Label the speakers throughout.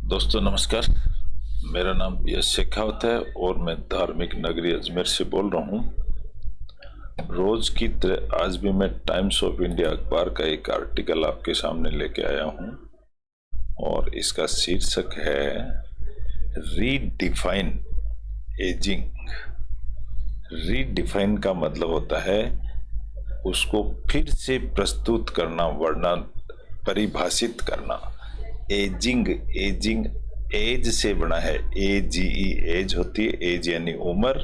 Speaker 1: दोस्तों नमस्कार। मेरा नाम PS शेखावत है और मैं धार्मिक नगरी अजमेर से बोल रहा हूँ। रोज की तरह आज भी मैं टाइम्स ऑफ इंडिया अखबार का एक आर्टिकल आपके सामने लेके आया हूँ और इसका शीर्षक है रीडिफाइन एजिंग। रीडिफाइन का मतलब होता है उसको फिर से प्रस्तुत करना, वरना परिभाषित करना। एजिंग, एजिंग एज से बना है, AGE एज होती है, एज यानी उम्र,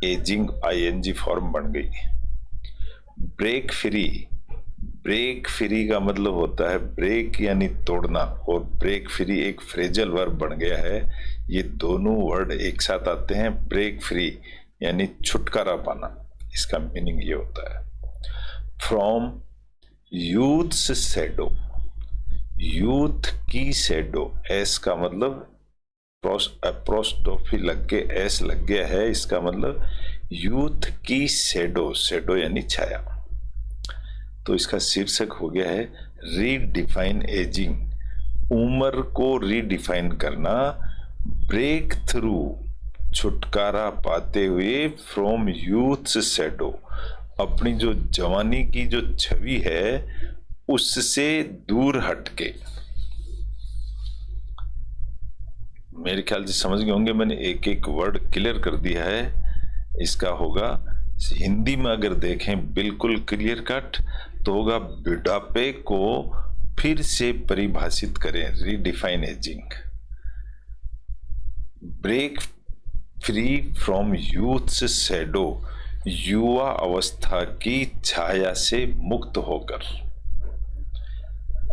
Speaker 1: एजिंग ING फॉर्म बन गई। ब्रेक फ्री, ब्रेक फ्री का मतलब होता है ब्रेक यानी तोड़ना, और ब्रेक फ्री एक फ्रेजल वर्ब बन गया है। ये दोनों वर्ड एक साथ आते हैं। ब्रेक फ्री यानी छुटकारा पाना, इसका मीनिंग ये होता है। फ्रॉम यूथ्स शैडो, यूथ की शैडो, एस का मतलब अप्रोस्ट्रोफी लग के एस लग गया है, इसका मतलब यूथ की शैडो, शैडो यानी छाया। तो इसका शीर्षक हो गया है रीडिफाइन एजिंग, उम्र को रीडिफाइन करना, ब्रेक थ्रू, छुटकारा पाते हुए, फ्रॉम यूथ शैडो, अपनी जो जवानी की जो छवि है उससे दूर हटके। मेरे ख्याल से समझ गए होंगे, मैंने एक एक वर्ड क्लियर कर दिया है। इसका होगा हिंदी में अगर देखें बिल्कुल क्लियर कट तो होगा बुढ़ापे को फिर से परिभाषित करें, redefine ageing. Break free from youth shadow, युवा अवस्था की छाया से मुक्त होकर।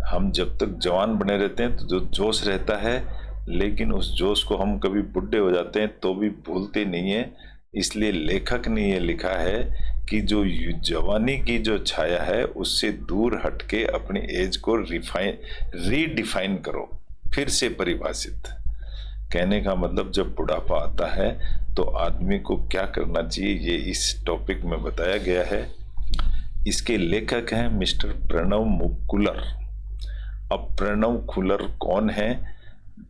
Speaker 1: हम जब तक जवान बने रहते हैं तो जो जोश रहता है, लेकिन उस जोश को हम कभी बुढ़े हो जाते हैं तो भी भूलते नहीं है। इसलिए लेखक ने ये लिखा है कि जो जवानी की जो छाया है उससे दूर हटके अपनी एज को रीडिफाइन करो, फिर से परिभाषित। कहने का मतलब जब बुढ़ापा आता है तो आदमी को क्या करना चाहिए, ये इस टॉपिक में बताया गया है। इसके लेखक हैं मिस्टर प्रणव मुकुलर। अब प्रणव खुलर कौन है,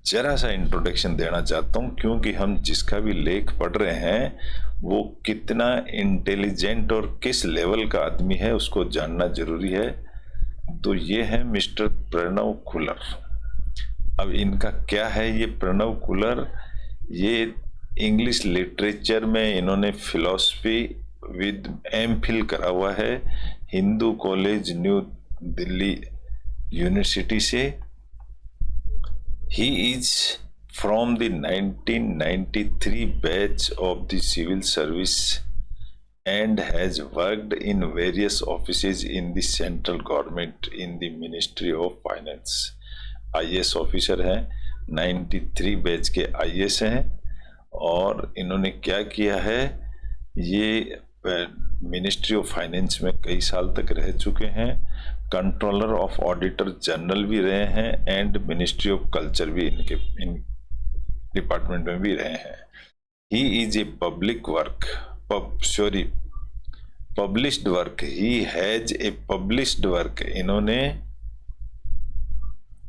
Speaker 1: जरा सा इंट्रोडक्शन देना चाहता हूं, क्योंकि हम जिसका भी लेख पढ़ रहे हैं वो कितना इंटेलिजेंट और किस लेवल का आदमी है उसको जानना जरूरी है। तो ये है मिस्टर प्रणव खुलर। अब इनका क्या है, ये प्रणव खुलर, ये इंग्लिश लिटरेचर में इन्होंने फिलॉसफी विद MPhil करा हुआ है Hindu college new Delhi university से। He is from the 1993 batch of the civil service and has worked in various offices in the central government in the Ministry of Finance. IAS officer हैं, 93 batch के IAS हैं। और इन्होंने क्या किया है, ये मिनिस्ट्री ऑफ फाइनेंस में कई साल तक रह चुके हैं, कंट्रोलर ऑफ ऑडिटर जनरल भी रहे हैं, एंड मिनिस्ट्री ऑफ कल्चर भी इनके डिपार्टमेंट में भी रहे हैं। He is a published work, he has a published work. इन्होंने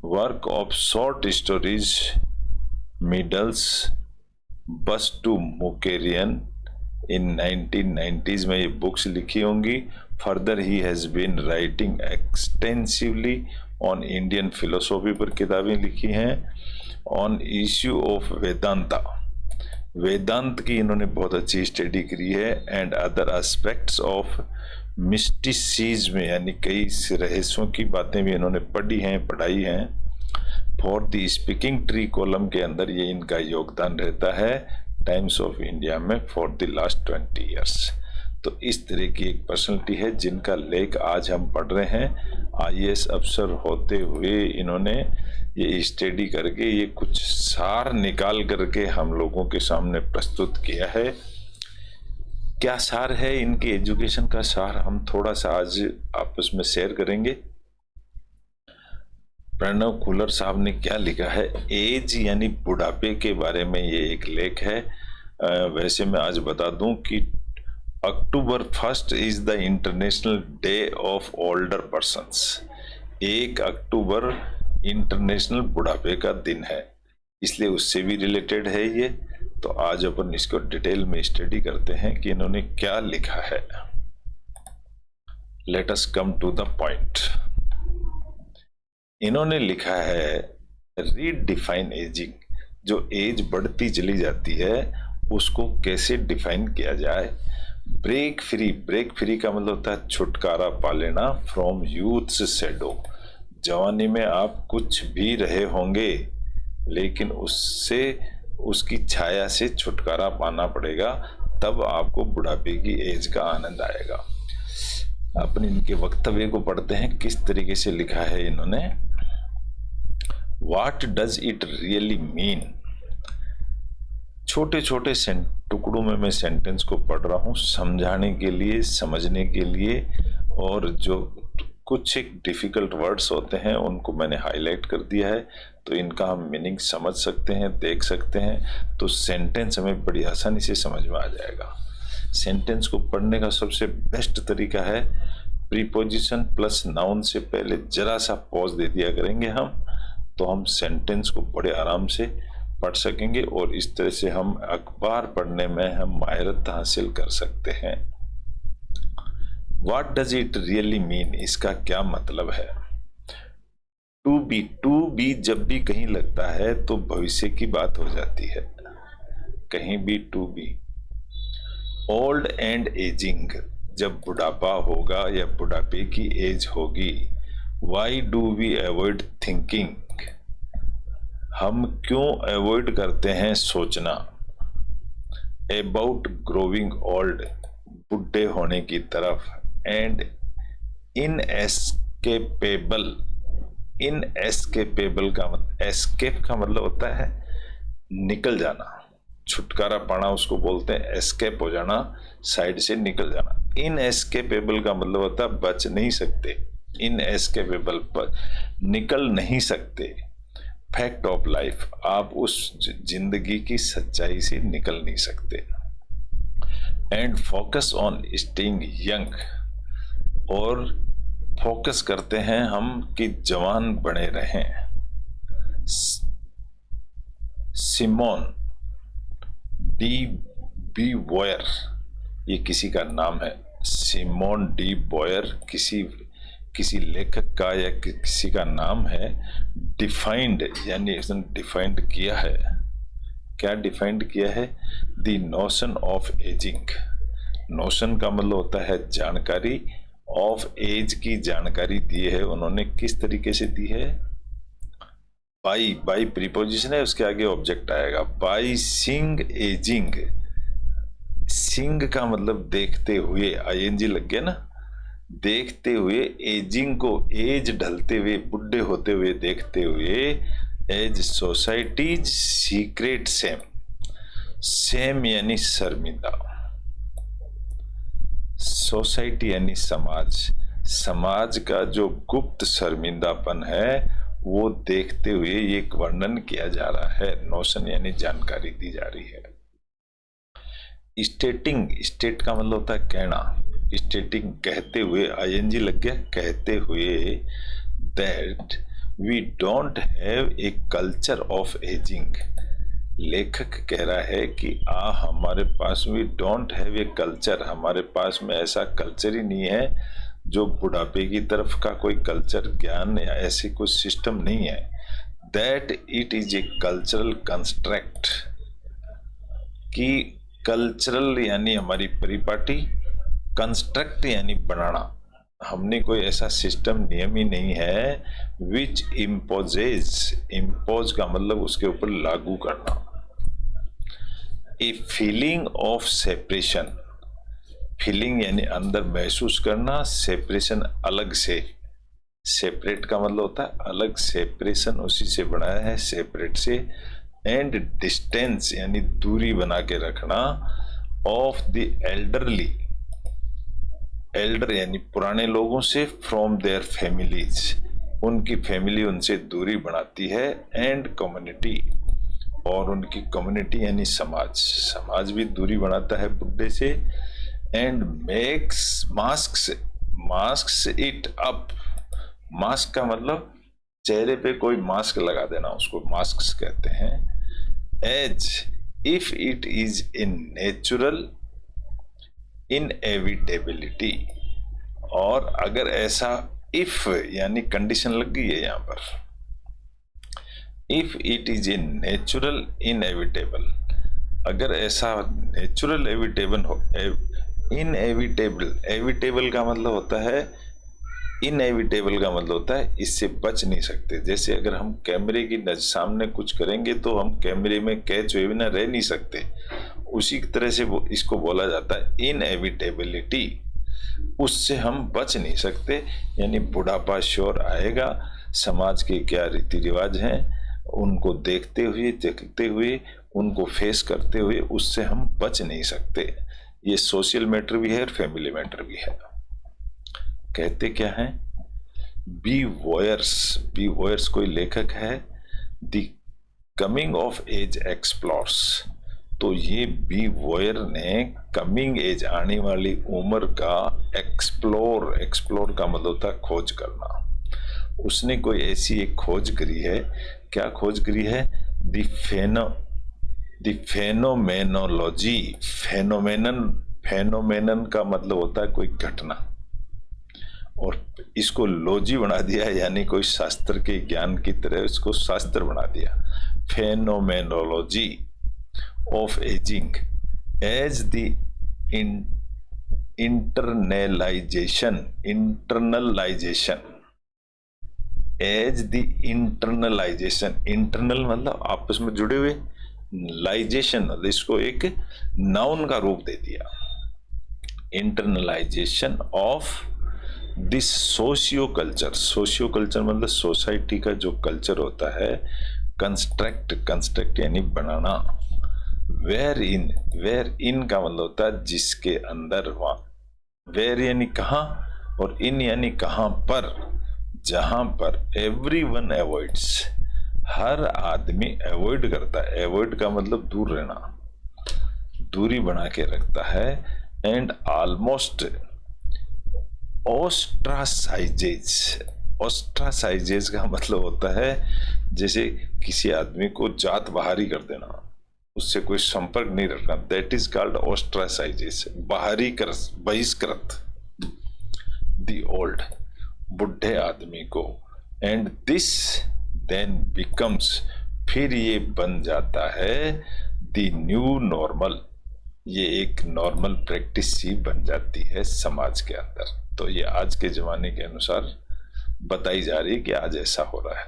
Speaker 1: वर्क ऑफ शॉर्ट स्टोरीज, मिडल्स, bus to Mukerian in 1990s में ये बुक्स लिखी होंगी। Further he has been writing extensively on Indian philosophy पर किताबें लिखी हैं, ऑन इश्यू ऑफ वेदांता, वेदांत की इन्होंने बहुत अच्छी स्टडी करी है, and other aspects of mysticism, यानी कई रहस्यों की बातें भी इन्होंने पढ़ी हैं, पढ़ाई हैं। For the speaking tree column के अंदर ये इनका योगदान रहता है टाइम्स ऑफ इंडिया में फॉर द लास्ट 20 ईयर्स। तो इस तरह की एक पर्सनलिटी है जिनका लेख आज हम पढ़ रहे हैं। IAS अफसर होते हुए इन्होंने ये स्टडी करके ये कुछ सार निकाल करके हम लोगों के सामने प्रस्तुत किया है। क्या सार है इनकी एजुकेशन का, सार हम थोड़ा सा आज आपस में शेयर करेंगे। प्रणव खुलर साहब ने क्या लिखा है, एज यानी बुढ़ापे के बारे में ये एक लेख है। वैसे मैं आज बता दूं कि October 1 is the international day of older persons. 1 October international बुढ़ापे का दिन है। इसलिए उससे भी रिलेटेड है ये। तो आज अपन इसको डिटेल में स्टडी करते हैं कि इन्होंने क्या लिखा है। Let us come to the point. इन्होंने लिखा है रीडिफाइन एजिंग। जो एज बढ़ती चली जाती है उसको कैसे डिफाइन किया जाए। ब्रेक फ्री का मतलब होता है छुटकारा पा लेना फ्रॉम यूथ्स शैडो। जवानी में आप कुछ भी रहे होंगे लेकिन उससे उसकी छाया से छुटकारा पाना पड़ेगा, तब आपको बुढ़ापे की एज का आनंद आएगा। अपने इनके वक्तव्य को पढ़ते हैं किस तरीके से लिखा है इन्होंने। What does it really mean? छोटे छोटे टुकड़ों में मैं सेंटेंस को पढ़ रहा हूं समझाने के लिए, समझने के लिए, और जो कुछ एक डिफिकल्ट वर्ड्स होते हैं उनको मैंने हाईलाइट कर दिया है तो इनका हम मीनिंग समझ सकते हैं, देख सकते हैं, तो सेंटेंस हमें बड़ी आसानी से समझ में आ जाएगा। सेंटेंस को पढ़ने का सबसे बेस्ट तरीका है प्रीपोजिशन प्लस नाउन से पहले जरा सा पॉज दे दिया करेंगे हम, तो हम सेंटेंस को बड़े आराम से पढ़ सकेंगे और इस तरह से हम अखबार पढ़ने में हम माहिरत हासिल कर सकते हैं। What does it really mean? इसका क्या मतलब है। टू बी जब भी कहीं लगता है तो भविष्य की बात हो जाती है, कहीं भी to be. Old and ageing, जब बुढ़ापा होगा या बुढ़ापे की एज होगी। Why do we avoid thinking, हम क्यों अवॉइड करते हैं सोचना। अबाउट ग्रोविंग ओल्ड, बुढ़े होने की तरफ। एंड इनएस्केपेबल, इनएस्केपेबल का मतलब, एस्केप का मतलब होता है निकल जाना, छुटकारा पाना उसको बोलते हैं, एस्केप हो जाना, साइड से निकल जाना। इनएस्केपेबल का मतलब होता है बच नहीं सकते, इनएस्केपेबल पर निकल नहीं सकते। फैक्ट ऑफ लाइफ, आप उस जिंदगी की सच्चाई से निकल नहीं सकते। And focus on staying young, और फोकस करते हैं हम कि जवान बने रहें। सिमोन डी बी बॉयर, ये किसी का नाम है। सिमोन डी बॉयर किसी लेखक का या किसी का नाम है। डिफाइंड यानी इसने डिफाइंड किया है, क्या डिफाइंड किया है। The notion of ageing, notion का मतलब होता है जानकारी, ऑफ एज की जानकारी दी है उन्होंने। किस तरीके से दी है। बाई प्रीपोजिशन है, उसके आगे ऑब्जेक्ट आएगा। बाई सिंग एजिंग, सिंग का मतलब देखते हुए, आईएनजी लग गया ना, देखते हुए एजिंग को, एज ढलते हुए, बुढ़े होते हुए देखते हुए। Age society's secret shame, shame यानी शर्मिंदा, सोसाइटी यानी समाज, समाज का जो गुप्त शर्मिंदापन है वो देखते हुए ये वर्णन किया जा रहा है। नोशन यानी जानकारी दी जा रही है। स्टेटिंग, स्टेट का मतलब होता है कहना, स्टेटिंग कहते हुए, आईएनजी लग गया, कहते हुए। That we don't have a culture of ageing, लेखक कह रहा है कि हमारे पास we don't have a culture, हमारे पास में ऐसा कल्चर ही नहीं है, जो बुढ़ापे की तरफ का कोई कल्चर, ज्ञान या ऐसी कुछ सिस्टम नहीं है। That it is a cultural construct, कि कल्चरल यानी हमारी परिपाटी, कंस्ट्रक्ट यानी बनाना, हमने कोई ऐसा सिस्टम, नियम ही नहीं है। विच इम्पोजेज, इम्पोज का मतलब उसके ऊपर लागू करना। A feeling of separation, feeling यानी अंदर महसूस करना, सेपरेशन अलग से, सेपरेट का मतलब होता है अलग, सेपरेशन उसी से बनाया है, सेपरेट से। एंड डिस्टेंस यानी दूरी बना के रखना। ऑफ द एल्डरली, एल्डर यानी पुराने लोगों से, फ्रॉम देयर फैमिलीज, उनकी फैमिली उनसे दूरी बनाती है। एंड कम्युनिटी, और उनकी कम्युनिटी यानी समाज, समाज भी दूरी बनाता है बुढ़े से। And makes masks, masks it up, mask का मतलब चेहरे पे कोई मास्क लगा देना, उसको मास्क कहते हैं। As if it is in natural inevitability, और अगर ऐसा इफ यानी कंडीशन लग गई है यहां पर, if it is in natural inevitable, अगर ऐसा नेचुरल एविटेबल हो, इनएविटेबल, एविटेबल का मतलब होता है, इनएविटेबल का मतलब होता है इससे बच नहीं सकते। जैसे अगर हम कैमरे की सामने कुछ करेंगे तो हम कैमरे में कैच हुए बिना रह नहीं सकते, उसी तरह से इसको बोला जाता है इनएविटेबिलिटी, उससे हम बच नहीं सकते। यानी बुढ़ापा श्योर आएगा, समाज के क्या रीति रिवाज हैं उनको देखते हुए उनको फेस करते हुए उससे हम बच नहीं सकते। ये सोशल मैटर भी है और फैमिली मैटर भी है। कहते क्या है, बी वॉयर्स कोई लेखक है, the coming of age explores, तो ये बी वॉयर ने कमिंग एज आने वाली उम्र का एक्सप्लोर का मतलब होता है खोज करना। उसने कोई ऐसी एक खोज करी है, क्या खोज करी है, द फेनोमेनोलॉजी, फेनोमेनन का मतलब होता है कोई घटना, और इसको लॉजी बना दिया, यानी कोई शास्त्र के ज्ञान की तरह इसको शास्त्र बना दिया। Phenomenology of ageing as the internalisation as the internalisation, internal मतलब आपस में जुड़े हुए, लाइजेशन मतलब इसको एक नाउन का रूप दे दिया। Internalisation of this socio culture मतलब सोसाइटी का जो कल्चर होता है, कंस्ट्रक्ट यानी बनाना, वेयर इन का मतलब होता है जिसके अंदर, वेयर यानी कहाँ, और इन यानी कहाँ पर, जहां पर एवरीवन अवॉइड्स, हर आदमी अवॉइड करता है, अवॉइड का मतलब दूर रहना, दूरी बना के रखता है, एंड ऑलमोस्ट ऑस्ट्रासाइजेज का मतलब होता है जैसे किसी आदमी को जात बाहरी कर देना, उससे कोई संपर्क नहीं रखना, दैट इज कॉल्ड ऑस्ट्रासाइजेज, बहिष्कृत, द ओल्ड, बुढ़े आदमी को, एंड दिस देन बिकम्स, फिर ये बन जाता है द न्यू नॉर्मल, ये एक नॉर्मल प्रैक्टिस ही बन जाती है समाज के अंदर। तो ये आज के जमाने के अनुसार बताई जा रही है कि आज ऐसा हो रहा है।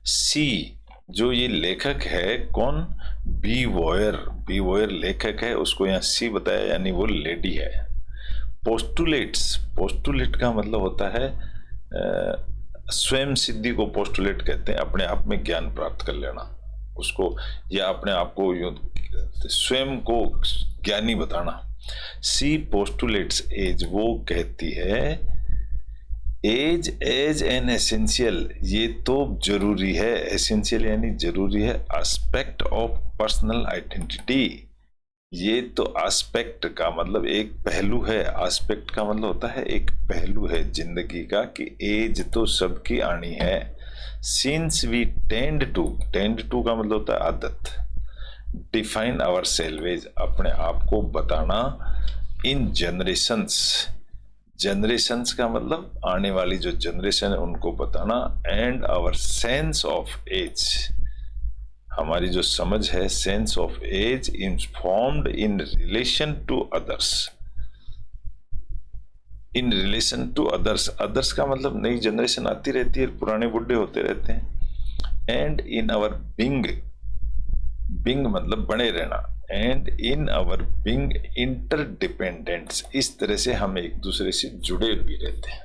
Speaker 1: सी, जो ये लेखक है कौन, बी वॉयर लेखक है, उसको यहाँ सी बताया यानी वो लेडी है। पोस्टुलेट का मतलब होता है स्वयं सिद्धि को पोस्टुलेट कहते हैं, अपने आप में ज्ञान प्राप्त कर लेना उसको, या अपने आप को स्वयं को ज्ञानी बताना। सी पोस्टुलेट्स एज, वो कहती है एज एन एसेंशियल, ये तो जरूरी है, एसेंशियल यानी जरूरी है, एस्पेक्ट ऑफ पर्सनल आइडेंटिटी, ये तो एस्पेक्ट का मतलब एक पहलू है, एस्पेक्ट का मतलब होता है एक पहलू है जिंदगी का, कि एज तो सबकी आनी है। सिंस वी टेंड टू का मतलब होता है आदत, डिफाइन आवर सेल्वेज, अपने आप को बताना, इन जनरेशंस का मतलब आने वाली जो जनरेशन है उनको बताना, and our sense of age, हमारी जो समझ है, sense of age informed in relation to others, others का मतलब नई जनरेशन आती रहती है, पुराने बुढ़े होते रहते हैं, एंड इन आवर बिंग मतलब बने रहना, एंड इन आवर बिंग इंटरडिपेंडेंट्स, इस तरह से हम एक दूसरे से जुड़े हुए रहते हैं।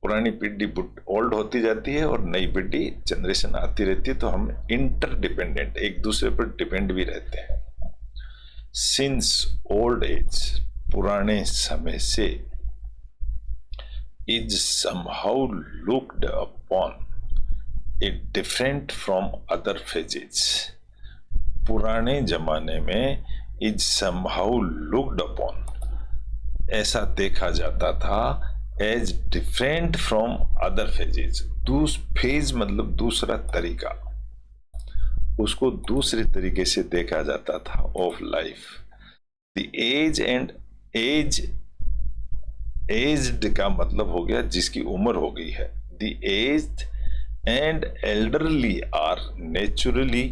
Speaker 1: पुरानी पीढ़ी ओल्ड होती जाती है और नई पीढ़ी जनरेशन आती रहती है, तो हम इंटरडिपेंडेंट, एक दूसरे पर डिपेंड भी रहते हैं। सिंस ओल्ड एज, पुराने समय से, is somehow looked upon it different from other phases, पुराने जमाने में इज समहाउ लुक्ड अपॉन, ऐसा देखा जाता था as different from other phases. Phase मतलब दूसरा तरीका, उसको दूसरे तरीके से देखा जाता था ऑफ लाइफ। द एज्ड का मतलब हो गया जिसकी उम्र हो गई है। The aged and elderly are naturally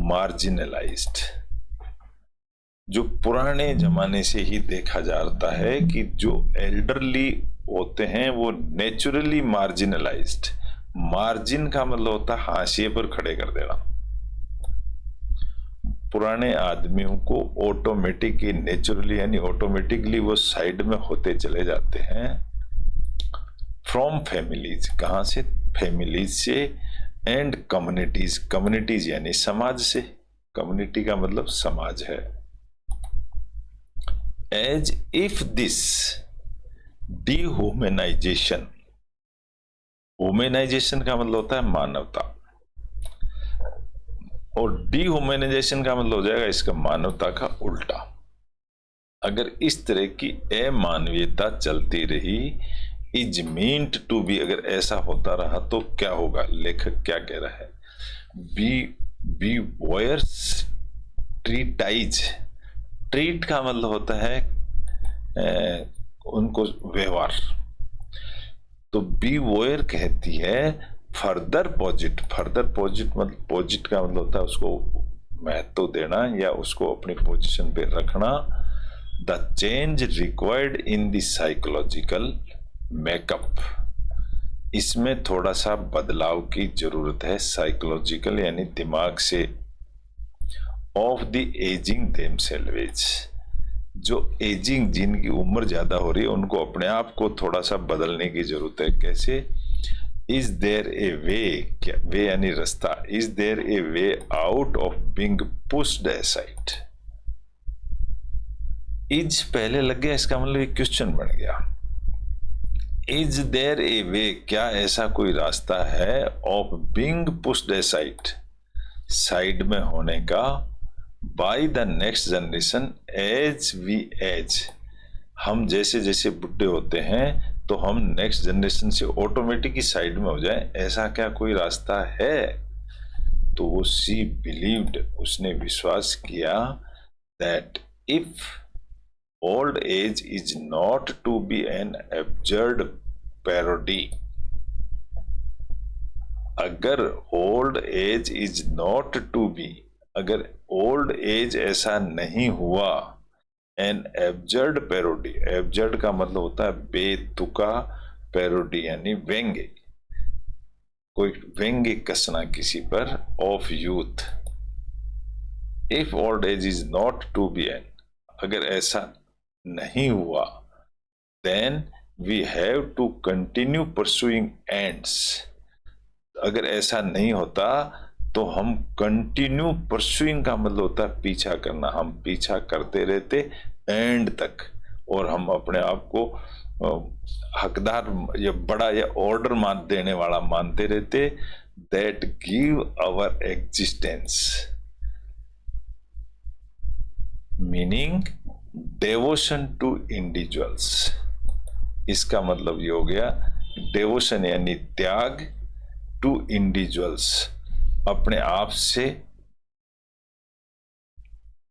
Speaker 1: marginalised. जो पुराने जमाने से ही देखा जाता है कि जो एल्डरली होते हैं वो नेचुरली मार्जिनलाइज्ड। मार्जिन का मतलब होता है हाशिए पर खड़े कर देना। पुराने आदमियों को ऑटोमेटिक नेचुरली यानी ऑटोमेटिकली वो साइड में होते चले जाते हैं फ्रॉम फैमिलीज। कहां से? फैमिलीज से। एंड कम्युनिटीज, कम्युनिटीज यानी समाज से। कम्युनिटी का मतलब समाज है। As if this dehumanisation, humanisation का मतलब होता है मानवता, और डिह्यूमनाइजेशन का मतलब हो जाएगा इसका मानवता का उल्टा। अगर इस तरह की अमानवीयता चलती रही, इज मींट टू बी, अगर ऐसा होता रहा तो क्या होगा? लेखक क्या कह रहा है? B वॉयर्स treatise. ट्रीट का मतलब होता है उनको व्यवहार। तो बी वॉयर कहती है फर्दर पॉजिट। फर्दर पॉजिट मतलब, पॉजिट का मतलब होता है उसको महत्व देना या उसको अपनी पोजीशन पे रखना। The change required in the psychological makeup, इसमें थोड़ा सा बदलाव की जरूरत है साइकोलॉजिकल यानी दिमाग से। ऑफ द एजिंग देमसेल्वेज, जो एजिंग जिनकी उम्र ज्यादा हो रही है उनको अपने आप को थोड़ा सा बदलने की जरूरत है। कैसे? इज देयर ए वे, क्या वे यानी रास्ता, is there a way out of being pushed aside. Is पहले लग गया, इसका मतलब एक क्वेश्चन बन गया। इज देयर ए वे, क्या ऐसा कोई रास्ता है? Of being pushed aside, side में होने का। By the next generation as we age, हम जैसे जैसे बुढ़े होते हैं तो हम नेक्स्ट जनरेशन से ऑटोमेटिक ही साइड में हो जाए, ऐसा क्या कोई रास्ता है? तो वो सी बिलीव्ड, उसने विश्वास किया that if old age is not to be an absurd parody, अगर old age is not to be, अगर ओल्ड एज ऐसा नहीं हुआ, एन एब्जर्ड पैरोडी, एब्जर्ड का मतलब होता है बेतुका, पैरोडी यानी व्यंग्य, कोई व्यंग्य कसना किसी पर, of youth. If old age is not to be an, अगर ऐसा नहीं हुआ, then we have to continue pursuing ends, अगर ऐसा नहीं होता तो हम कंटिन्यू परसुइंग का मतलब होता है पीछा करना, हम पीछा करते रहते एंड तक, और हम अपने आप को हकदार या बड़ा या ऑर्डर मान देने वाला मानते रहते। That give our existence meaning devotion to individuals. इसका मतलब ये हो गया डेवोशन यानी त्याग, टू इंडिविजुअल्स अपने आप से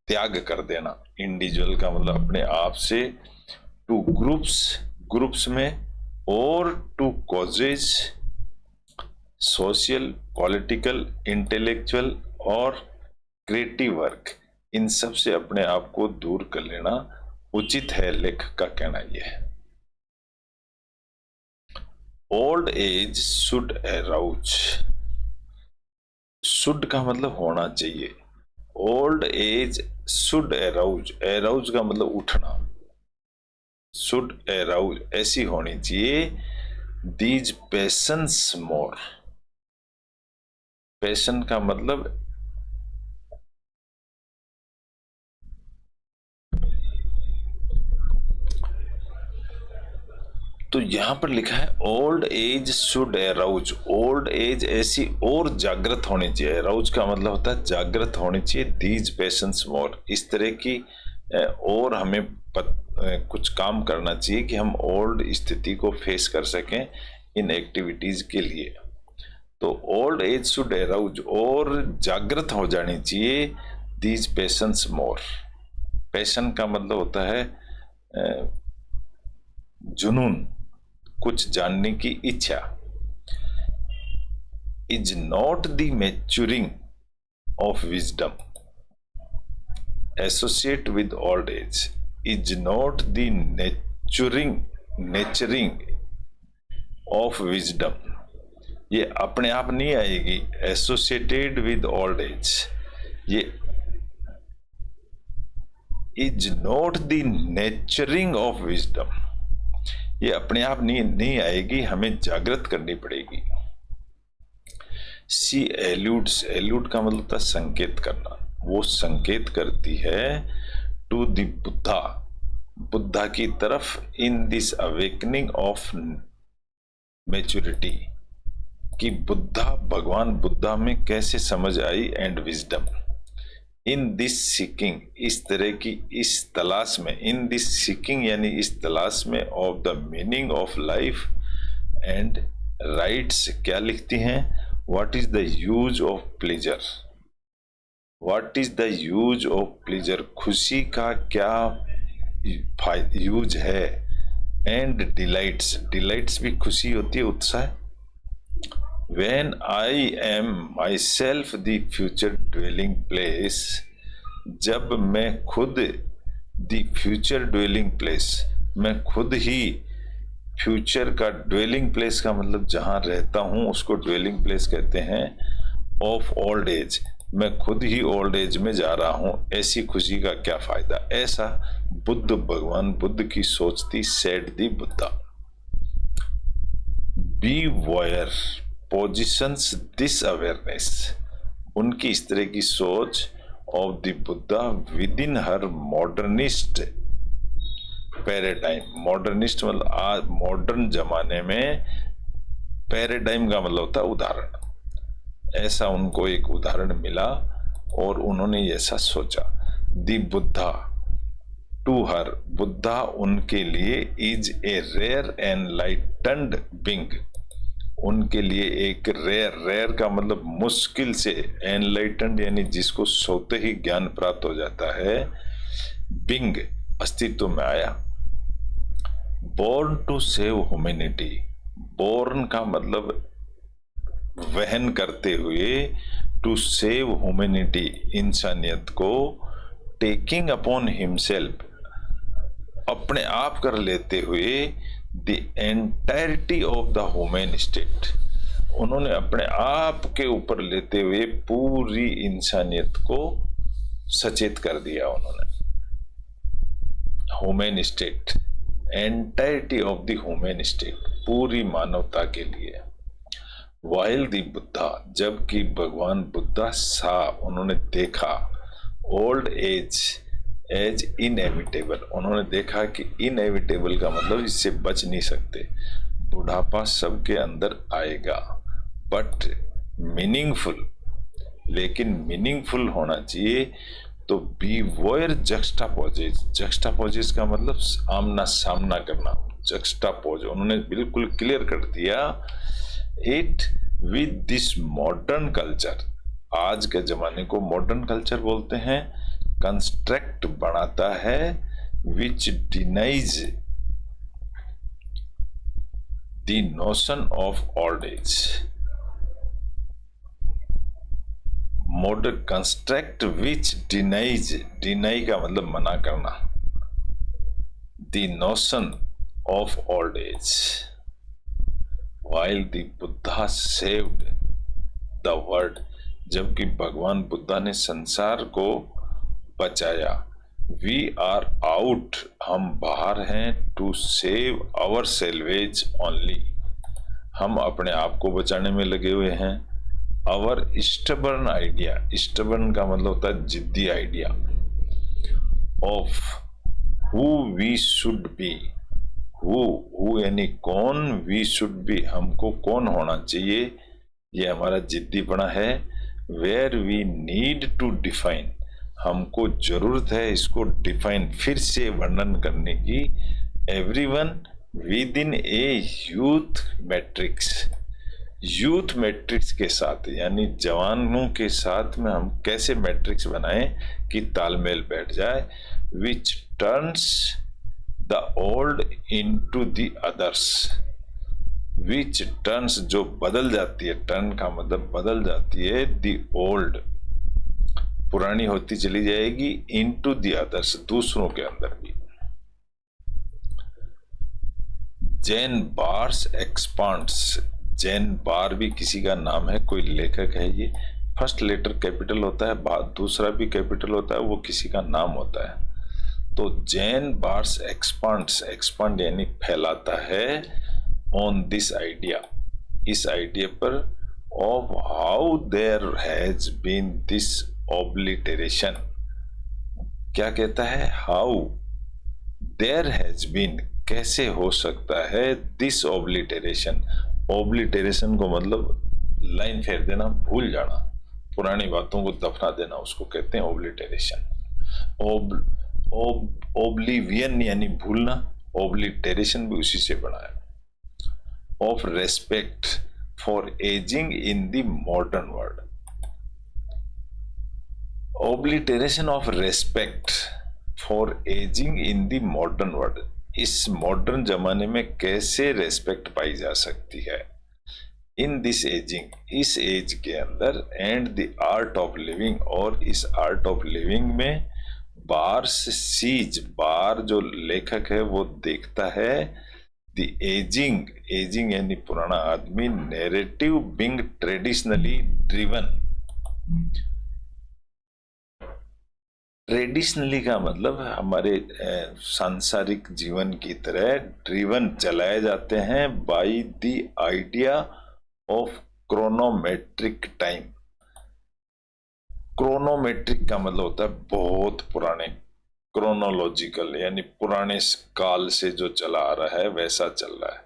Speaker 1: त्याग कर देना। इंडिविजुअल का मतलब अपने आप से, टू ग्रुप्स, ग्रुप्स में, और to causes, social, political, intellectual और क्रिएटिव वर्क, इन सब से अपने आप को दूर कर लेना उचित है, लेखक का कहना यह है। Old age should arouse, should का मतलब होना चाहिए, old age should arouse, arouse का मतलब उठना, शुड अराउज ऐसी होनी चाहिए। दीज पैशंस मोर, पैशन का मतलब तो यहां पर लिखा है old age should arouse, old age ऐसी और जागृत होनी चाहिए। अराउज का मतलब होता है जागृत होनी चाहिए। दीज पैशंस मोर, इस तरह की और हमें कुछ काम करना चाहिए कि हम ओल्ड स्थिति को फेस कर सकें इन एक्टिविटीज के लिए। तो ओल्ड एज शुड अराउज, और जागृत हो जानी चाहिए दीज पैशंस मोर। पैशन का मतलब होता है जुनून, कुछ जानने की इच्छा। Is not the maturing of wisdom associate with old age, is not the nurturing of wisdom. ये अपने आप नहीं आएगी, एसोसिएटेड विद ओल्ड एज। ये is not the nurturing of wisdom, ये अपने आप नहीं आएगी, हमें जागृत करनी पड़ेगी। सी एल्यूड्स, एल्यूड का मतलब था संकेत करना, वो संकेत करती है टू द बुद्धा, बुद्धा की तरफ, in this awakening of maturity, कि बुद्धा, भगवान बुद्धा में कैसे समझ आई and wisdom. In this seeking, इस तरह की इस तलाश में, इन दिस सीकिंग यानी इस तलाश में, of the meaning of life and rights, क्या लिखती हैं, what is the use of pleasure, what is the use of pleasure, खुशी का क्या यूज है, एंड डिलाइट्स, डिलाइट्स भी खुशी होती है, उत्साह। When I am myself the future dwelling place, जब मैं खुद the future dwelling place, मैं खुद ही फ्यूचर का, dwelling place का मतलब जहाँ रहता हूँ उसको dwelling place कहते हैं, of old age, मैं खुद ही ओल्ड एज में जा रहा हूँ, ऐसी खुशी का क्या फायदा। ऐसा बुद्ध, भगवान बुद्ध की सोच थी, said the Buddha. Beware positions this awareness, उनकी इस तरह की सोच of the Buddha with in her modernist paradigm. Modernist मतलब आज मॉडर्न जमाने में, पैराडाइम का मतलब होता है उदाहरण। ऐसा उनको एक उदाहरण मिला और उन्होंने ऐसा सोचा। The Buddha to her, Buddha उनके लिए is a rare and lightened being, उनके लिए एक रेयर, रेयर का मतलब मुश्किल से, एनलाइटेंड यानी जिसको सोते ही ज्ञान प्राप्त हो जाता है, बिंग अस्तित्व में आया। Born to save humanity, born का मतलब वहन करते हुए, टू सेव ह्यूमैनिटी इंसानियत को, टेकिंग अपॉन हिमसेल्फ अपने आप कर लेते हुए, the entirety of the human state, उन्होंने अपने आप के ऊपर लेते हुए पूरी इंसानियत को सचेत कर दिया उन्होंने। Human state, entirety of the human state, पूरी मानवता के लिए। वाइल द बुद्धा, जबकि भगवान बुद्धा सा, उन्होंने देखा, ओल्ड एज एज इनएविटेबल, उन्होंने देखा कि इनएविटेबल का मतलब इससे बच नहीं सकते, बुढ़ापा सबके अंदर आएगा, बट मीनिंगफुल, लेकिन मीनिंगफुल होना चाहिए। तो बी वोयर जक्स्टापोजेज, जक्स्टापोजेज का मतलब आमना सामना करना, जक्स्टापोज, उन्होंने बिल्कुल क्लियर कर दिया it with this modern culture. आज के जमाने को मॉडर्न कल्चर बोलते हैं, कंस्ट्रक्ट बनाता है, which denies the notion of old age. Modern construct which denies, deny का मतलब मना करना, the notion of old age. While the Buddha saved the world, जबकि भगवान बुद्धा ने संसार को बचाया। वी आर आउट, हम बाहर हैं, to save our salvage only, हम अपने आप को बचाने में लगे हुए हैं। आवर स्टबर्न आइडिया, स्टबर्न का मतलब होता है जिद्दी idea, of who we should be, who यानी कौन, वी शुड बी हमको कौन होना चाहिए, ये हमारा जिद्दीपना है। Where we need to define, हमको जरूरत है इसको डिफाइन फिर से वर्णन करने की। Everyone with in A youth matrix, youth matrix के साथ यानी जवानों के साथ में हम कैसे मैट्रिक्स बनाएं कि तालमेल बैठ जाए। Which turns the old into the others, which turns जो बदल जाती है, टर्न का मतलब बदल जाती है, द ओल्ड पुरानी होती चली जाएगी, इनटू द अदर्स दूसरों के अंदर भी। जैन बार्स एक्सपांड्स, जैन बार भी किसी का नाम है, कोई लेखक है। ये फर्स्ट लेटर कैपिटल होता है, बाद दूसरा भी कैपिटल होता है, वो किसी का नाम होता है। तो जैन बार्स एक्सपांड्स, एक्सपांड यानी फैलाता है, ऑन दिस आइडिया, इस आइडिया पर, of how there has been this obliteration. क्या कहता है? हाउ देयर हैज बीन, कैसे हो सकता है, दिस ऑब्लिटरेशन। ऑब्लिटरेशन को मतलब लाइन फेर देना, भूल जाना, पुरानी बातों को दफना देना, उसको कहते हैं ऑब्लिटरेशन। ओब्लिवियन यानी भूलना, ऑब्लिटरेशन भी उसी से बना है। Of respect for ageing in the modern world, obliteration of respect for ageing in the modern world, इस मॉडर्न जमाने में कैसे रेस्पेक्ट पाई जा सकती है। इन दिस एजिंग, इस एज के अंदर, and the art of living, और इस आर्ट ऑफ लिविंग में, बार्स सीज, बार जो लेखक है वो देखता है, द एजिंग, एजिंग यानी पुराना आदमी, narrative being traditionally driven, traditionally का मतलब हमारे सांसारिक जीवन की तरह ड्रिवन चलाए जाते हैं, by the idea of chronometric time. Chronometric का मतलब होता है बहुत पुराने, क्रोनोलॉजिकल यानी पुराने काल से जो चला आ रहा है वैसा चल रहा है।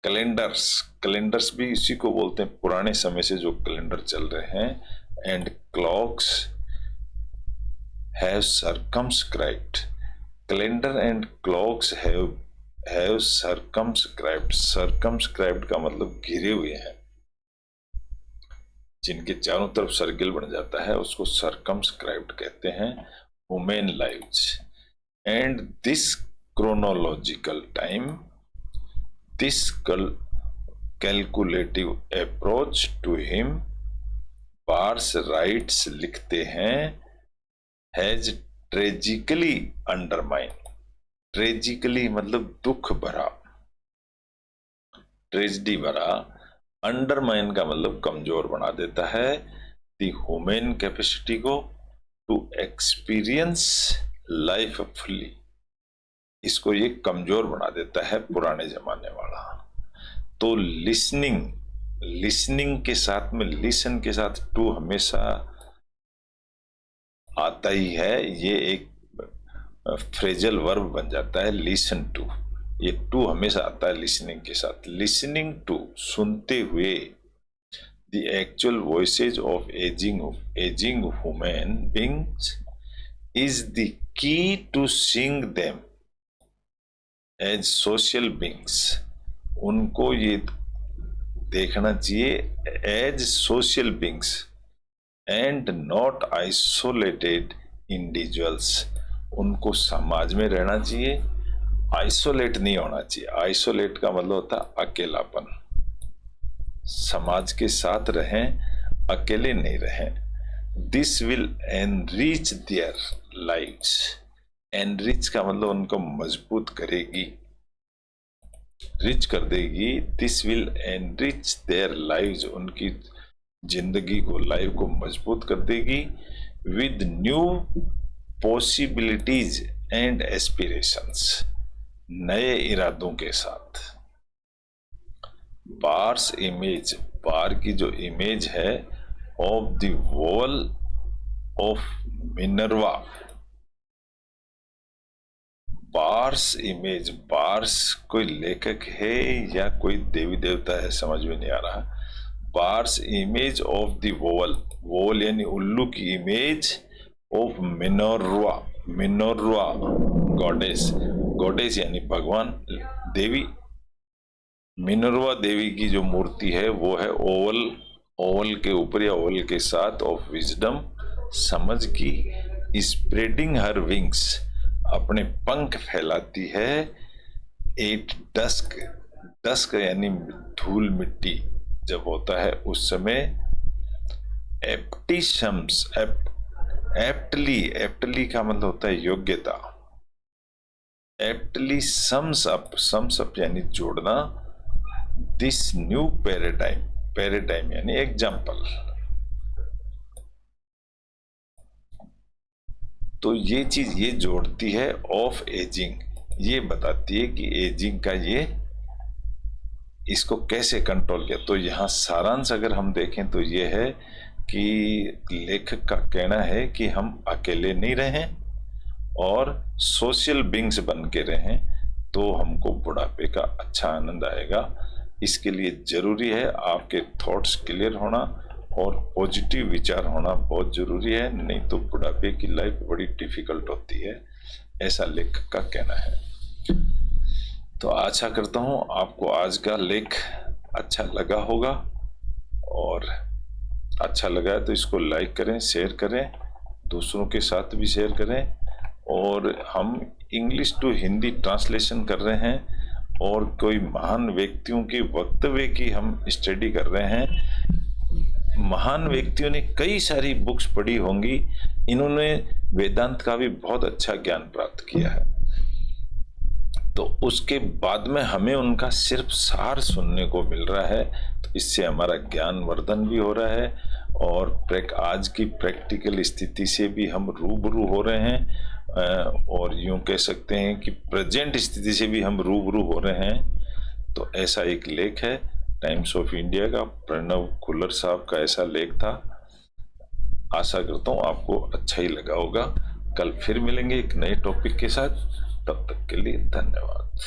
Speaker 1: कैलेंडर्स, कैलेंडर्स भी इसी को बोलते हैं, पुराने समय से जो कैलेंडर चल रहे हैं। And clocks have circumscribed, calendar and clocks have circumscribed, circumscribed का मतलब घिरे हुए हैं, जिनके चारों तरफ सर्किल बन जाता है उसको circumscribed कहते हैं, human lives। and this chronological time, this calculative approach to him, bars rights लिखते हैं, हैज ट्रेजिकली अंडरमाइन, ट्रेजिकली मतलब दुख भरा, ट्रेजिडी भरा, अंडरमाइन का मतलब कमजोर बना देता है, द ह्यूमन कैपेसिटी को टू एक्सपीरियंस लाइफ फुल्ली, इसको ये कमजोर बना देता है पुराने जमाने वाला। तो लिसनिंग, लिसनिंग के साथ में, लिसन के साथ टू हमेशा आता ही है, ये एक फ्रेजल वर्ब बन जाता है, लिसन टू, ये टू हमेशा आता है लिसनिंग के साथ। लिसनिंग टू, सुनते हुए, the actual voices of ageing human beings is the key to seeing them as social beings, उनको ये देखना चाहिए as social beings and not isolated individuals, उनको समाज में रहना चाहिए, आइसोलेट नहीं होना चाहिए। आइसोलेट का मतलब होता है अकेलापन, समाज के साथ रहें, अकेले नहीं रहें। This will enrich their lives, enrich का मतलब उनको मजबूत करेगी, रिच कर देगी। This will enrich their lives, उनकी जिंदगी को, लाइफ को मजबूत कर देगी, with new possibilities and aspirations, नए इरादों के साथ। बार्स इमेज, बार की जो इमेज है, of the wall of Minerva, bars image, bars कोई लेखक है या कोई देवी देवता है समझ में नहीं आ रहा। Bars image of the vowel, vowel यानी उल्लू की इमेज, ऑफ मिनोर्वा, मिनोर्वा गॉडेस, गॉडेस यानी भगवान देवी। मिनोर्वा देवी की जो मूर्ति है वो है ओवल, ओवल के ऊपर या ओवल के साथ ऑफ विजडम, समझ की, स्प्रेडिंग हर विंग्स, अपने पंख फैलाती है, एट डस्क, डस्क यानी धूल मिट्टी जब होता है उस समय, एप्टिशम्स, एप्टली, एप्टली का मतलब होता है योग्यता, एप्टली सम्स अप यानी जोड़ना, दिस न्यू पैराडाइम, पैराडाइम यानी एग्जाम्पल। तो ये चीज ये जोड़ती है ऑफ एजिंग, ये बताती है कि एजिंग का ये इसको कैसे कंट्रोल किया। तो यहाँ सारांश अगर हम देखें तो ये है कि लेखक का कहना है कि हम अकेले नहीं रहें और सोशल बींग्स बन के रहें तो हमको बुढ़ापे का अच्छा आनंद आएगा। इसके लिए जरूरी है आपके थॉट्स क्लियर होना और पॉजिटिव विचार होना बहुत जरूरी है, नहीं तो बुढ़ापे की लाइफ बड़ी डिफिकल्ट होती है, ऐसा लेखक का कहना है। तो आशा करता हूं आपको आज का लेख अच्छा लगा होगा, और अच्छा लगा है तो इसको लाइक करें, शेयर करें, दूसरों के साथ भी शेयर करें। और हम इंग्लिश टू हिंदी ट्रांसलेशन कर रहे हैं और कोई महान व्यक्तियों के वक्तव्य की हम स्टडी कर रहे हैं। महान व्यक्तियों ने कई सारी बुक्स पढ़ी होंगी, इन्होंने वेदांत का भी बहुत अच्छा ज्ञान प्राप्त किया है, तो उसके बाद में हमें उनका सिर्फ सार सुनने को मिल रहा है, तो इससे हमारा ज्ञान वर्धन भी हो रहा है और आज की प्रैक्टिकल स्थिति से भी हम रूबरू हो रहे हैं, और यूं कह सकते हैं कि प्रेजेंट स्थिति से भी हम रूबरू हो रहे हैं। तो ऐसा एक लेख है टाइम्स ऑफ इंडिया का, प्रणव खुल्लर साहब का ऐसा लेख था। आशा करता हूँ आपको अच्छा ही लगा होगा। कल फिर मिलेंगे एक नए टॉपिक के साथ, तब तक के लिए धन्यवाद।